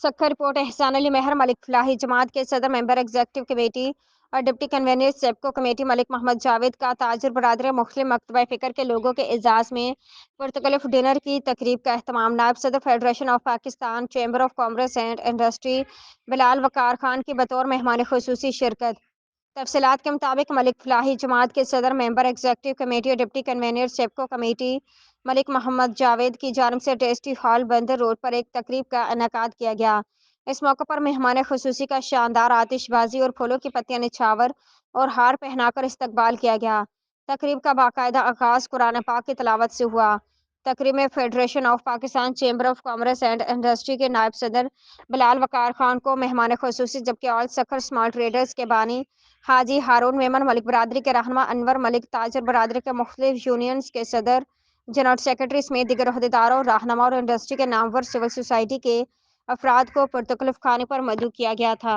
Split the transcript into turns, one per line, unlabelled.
Sukkur report احسان علی مہر ملک فلاحی جماعت کے صدر ممبر ایگزیکٹو کمیٹی اور ڈپٹی کنوینر سیبکو کمیٹی ملک محمد جاوید کا تاجر برادری مختلف مکتبہ فکر کے لوگوں کے اعزاز میں پرتکلف ڈنر کی تقریب کا اہتمام نائب صدر federation of Pakistan chamber of commerce and industry Bilal Waqar Khan کی بطور مہمان خصوصی شرکت۔ تفصیلات کے مطابق ملک فلاحی جماعت کے صدر ممبر ایگزیکٹو کمیٹی اور ڈپٹی کنوینر سیبکو کمیٹی ملک محمد جاوید کی جانب سے ٹیسٹی ہال بندر روڈ پر ایک تقریب کا انعقاد کیا گیا۔ اس موقع پر مہمان خصوصی کا شاندار آتش بازی اور پھولوں کی پتیاں نچھاور اور ہار پہنا کر استقبال کیا گیا۔ تقریب کا باقاعدہ آغاز قرآن پاک کی تلاوت سے ہوا۔ تقریب میں federation of Pakistan chamber of commerce and industry کے نائب صدر بلال وقار خان کو مہمان خصوصی، جبکہ آل سکھر اسمال ٹریڈرز کے بانی حاجی ہارون میمن، ملک برادری کے رہنما انور ملک، تاجر برادری کے مختلف یونینز کے صدر، جنرل سیکرٹری سمیت دیگر عہدیداروں، رہنما اور انڈسٹری کے نامور سول سوسائٹی کے افراد کو پرتکلف کھانے پر مدعو کیا گیا تھا۔